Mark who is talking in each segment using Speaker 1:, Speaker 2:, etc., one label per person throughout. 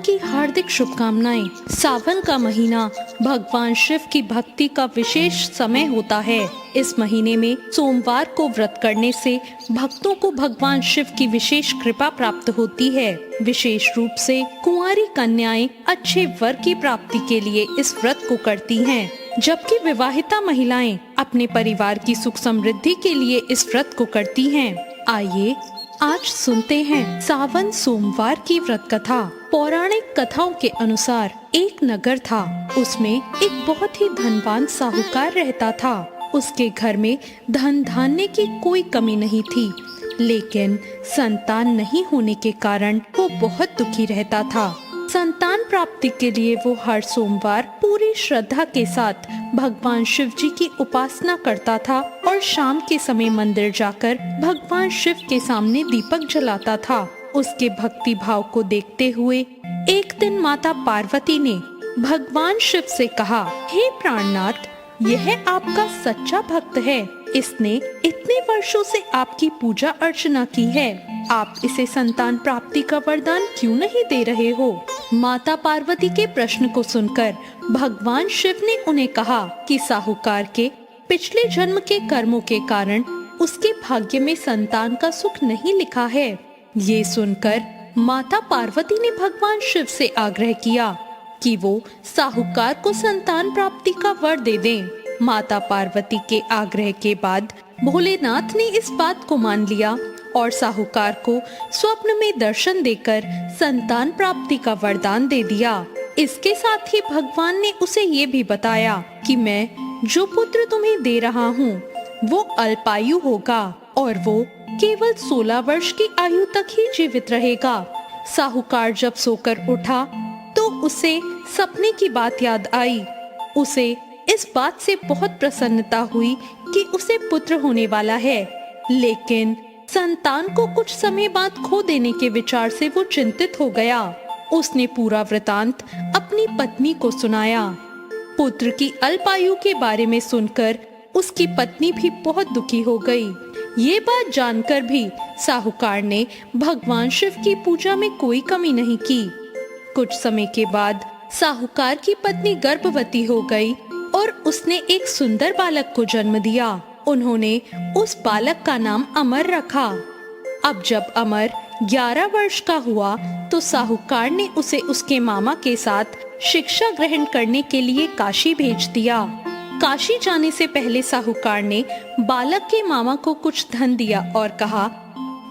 Speaker 1: की हार्दिक शुभकामनाएं। सावन का महीना भगवान शिव की भक्ति का विशेष समय होता है। इस महीने में सोमवार को व्रत करने से भक्तों को भगवान शिव की विशेष कृपा प्राप्त होती है। विशेष रूप से कुंवारी कन्याएं अच्छे वर की प्राप्ति के लिए इस व्रत को करती हैं, जबकि विवाहिता महिलाएं अपने परिवार की सुख समृद्धि के लिए इस व्रत को करती हैं। आइए आज सुनते हैं सावन सोमवार की व्रत कथा। पौराणिक कथाओं के अनुसार एक नगर था। उसमें एक बहुत ही धनवान साहूकार रहता था। उसके घर में धन धान्य की कोई कमी नहीं थी, लेकिन संतान नहीं होने के कारण वो बहुत दुखी रहता था। संतान प्राप्ति के लिए वो हर सोमवार पूरी श्रद्धा के साथ भगवान शिव जी की उपासना करता था और शाम के समय मंदिर जाकर भगवान शिव के सामने दीपक जलाता था। उसके भक्ति भाव को देखते हुए एक दिन माता पार्वती ने भगवान शिव से कहा, हे प्राणनाथ, यह आपका सच्चा भक्त है। इसने इतने वर्षों से आपकी पूजा अर्चना की है। आप इसे संतान प्राप्ति का वरदान क्यों नहीं दे रहे हो? माता पार्वती के प्रश्न को सुनकर भगवान शिव ने उन्हें कहा कि साहूकार के पिछले जन्म के कर्मों के कारण उसके भाग्य में संतान का सुख नहीं लिखा है। ये सुनकर माता पार्वती ने भगवान शिव से आग्रह किया कि वो साहूकार को संतान प्राप्ति का वर दे दें। माता पार्वती के आग्रह के बाद भोलेनाथ ने इस बात को मान लिया और साहूकार को स्वप्न में दर्शन देकर संतान प्राप्ति का वरदान दे दिया। इसके साथ ही भगवान ने उसे ये भी बताया कि मैं जो पुत्र तुम्हें दे रहा हूँ वो अल्पायु होगा और वो केवल 16 वर्ष की आयु तक ही जीवित रहेगा। साहूकार जब सोकर उठा तो उसे सपने की बात याद आई। उसे इस बात से बहुत प्रसन्नता हुई कि उसे पुत्र होने वाला है, लेकिन संतान को कुछ समय बाद खो देने के विचार से वो चिंतित हो गया। उसने पूरा वृतांत अपनी पत्नी को सुनाया। पुत्र की अल्पायु के बारे में सुनकर उसकी पत्नी भी बहुत दुखी हो गई। ये बात जानकर भी साहूकार ने भगवान शिव की पूजा में कोई कमी नहीं की। कुछ समय के बाद साहूकार की पत्नी गर्भवती हो गई और उसने एक सुंदर बालक को जन्म दिया। उन्होंने उस बालक का नाम अमर रखा। अब जब अमर 11 वर्ष का हुआ तो साहूकार ने उसे उसके मामा के साथ शिक्षा ग्रहण करने के लिए काशी भेज दिया। काशी जाने से पहले साहूकार ने बालक के मामा को कुछ धन दिया और कहा,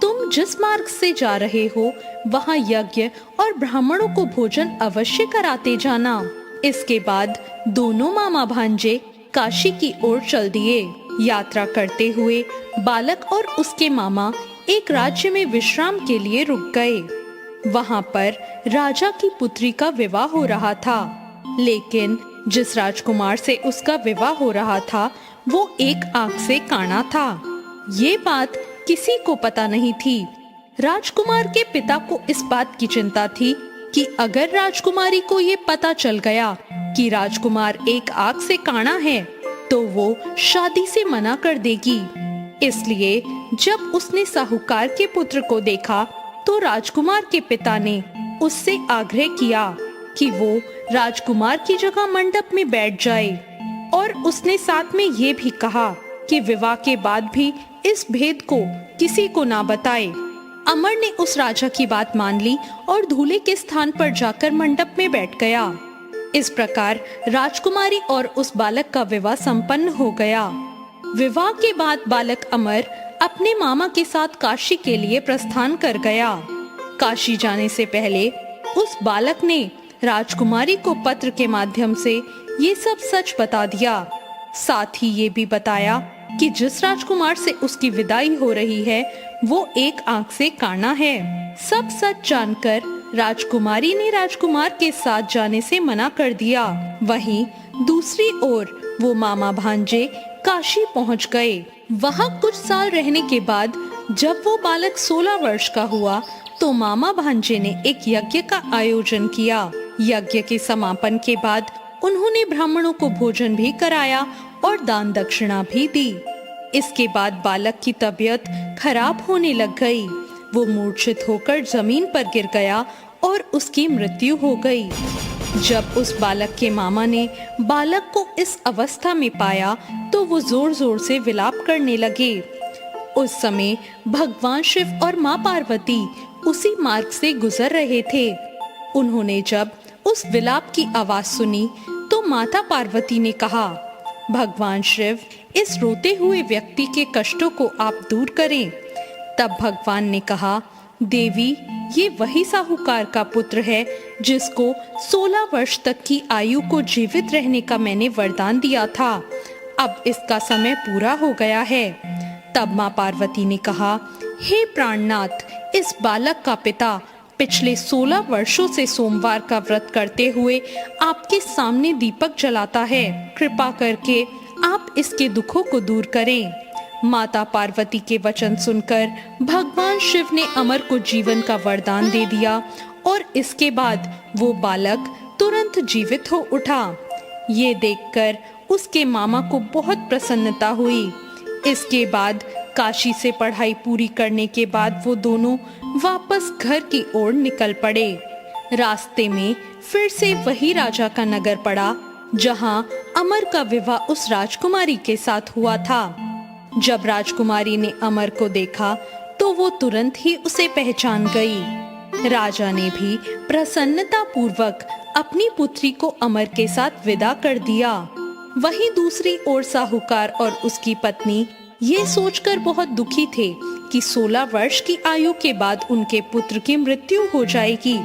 Speaker 1: तुम जिस मार्ग से जा रहे हो वहाँ यज्ञ और ब्राह्मणों को भोजन अवश्य कराते जाना। इसके बाद दोनों मामा भांजे काशी की ओर चल दिए। यात्रा करते हुए बालक और उसके मामा एक राज्य में विश्राम के लिए रुक गए। वहाँ पर राजा की पुत्री का विवाह हो रहा था, लेकिन जिस राजकुमार से उसका विवाह हो रहा था वो एक आंख से काना था। ये बात किसी को पता नहीं थी। राजकुमार के पिता को इस बात की चिंता थी कि अगर राजकुमारी को ये पता चल गया कि राजकुमार एक आंख से काना है तो वो शादी से मना कर देगी। इसलिए जब उसने साहूकार के पुत्र को देखा तो राजकुमार के पिता ने उससे आग्रह किया कि वो राजकुमार की जगह मंडप में बैठ जाए और उसने साथ में ये भी कहा कि विवाह के बाद भी इस भेद को किसी को ना बताए। अमर ने उस राजा की बात मान ली और दूल्हे के स्थान पर जाकर मंडप में बैठ गया। इस प्रकार राजकुमारी और उस बालक का विवाह संपन्न हो गया। विवाह के बाद बालक अमर अपने मामा के साथ काशी के लिए प्रस्थान कर गया। काशी जाने से पहले उस बालक ने राजकुमारी को पत्र के माध्यम से ये सब सच बता दिया। साथ ही ये भी बताया कि जिस राजकुमार से उसकी विदाई हो रही है वो एक आंख से काना है। सब सच जानकर राजकुमारी ने राजकुमार के साथ जाने से मना कर दिया। वहीं दूसरी ओर वो मामा भांजे काशी पहुंच गए। वहां कुछ साल रहने के बाद जब वो बालक 16 वर्ष का हुआ तो मामा भांजे ने एक यज्ञ का आयोजन किया। यज्ञ के समापन के बाद उन्होंने ब्राह्मणों को भोजन भी कराया और दान दक्षिणा भी दी। इसके बाद बालक की तबीयत खराब होने लग गई। वो मूर्छित होकर जमीन पर गिर गया और उसकी मृत्यु हो गई। जब उस बालक के मामा ने बालक को इस अवस्था में पाया तो वो जोर जोर से विलाप करने लगे। उस समय भगवान शिव और माँ पार्वती उसी मार्ग से गुजर रहे थे। उन्होंने जब उस विलाप की आवाज सुनी तो माता पार्वती ने कहा, भगवान शिव, इस रोते हुए व्यक्ति के कष्टों को आप दूर करें। तब भगवान ने कहा, देवी, ये वही साहूकार का पुत्र है जिसको 16 वर्ष तक की आयु को जीवित रहने का मैंने वरदान दिया था। अब इसका समय पूरा हो गया है। तब माँ पार्वती ने कहा, हे प्राणनाथ, इस बालक का पिता पिछले 16 वर्षों से सोमवार का व्रत करते हुए आपके सामने दीपक जलाता है। कृपा करके आप इसके दुखों को दूर करें। माता पार्वती के वचन सुनकर भगवान शिव ने अमर को जीवन का वरदान दे दिया और इसके बाद वो बालक तुरंत जीवित हो उठा। ये देखकर उसके मामा को बहुत प्रसन्नता हुई। इसके बाद काशी से पढ़ाई पूरी करने के बाद वो दोनों वापस घर की ओर निकल पड़े। रास्ते में फिर से वही राजा का नगर पड़ा जहां अमर का विवाह उस राजकुमारी के साथ हुआ था। जब राजकुमारी ने अमर को देखा तो वो तुरंत ही उसे पहचान गई। राजा ने भी प्रसन्नता पूर्वक अपनी पुत्री को अमर के साथ विदा कर दिया। वहीं दूसरी ओर साहूकार और उसकी पत्नी ये सोचकर बहुत दुखी थे कि 16 वर्ष की आयु के बाद उनके पुत्र की मृत्यु हो जाएगी।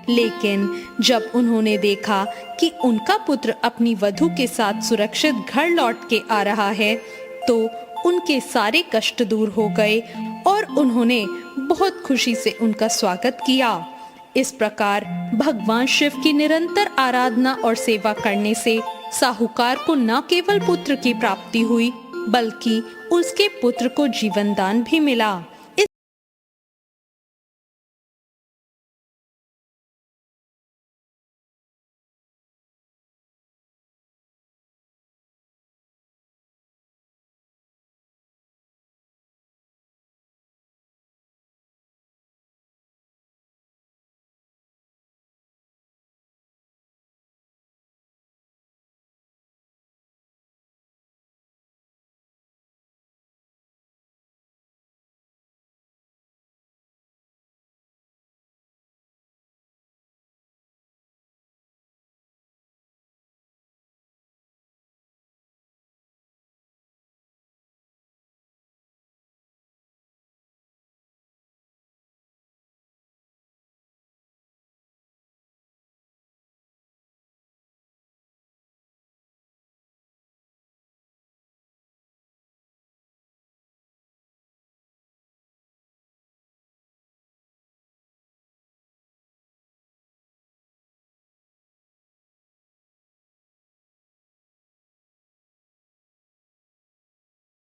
Speaker 1: लेकिन जब उन्होंने देखा कि उनका पुत्र अपनी वधू के साथ सुरक्षित घर लौट के आ रहा है तो उनके सारे कष्ट दूर हो गए और उन्होंने बहुत खुशी से उनका स्वागत किया। इस प्रकार भगवान शिव की निरंतर आराधना और सेवा करने से साहूकार को न केवल पुत्र की प्राप्ति हुई बल्कि उसके पुत्र को जीवन दान भी मिला।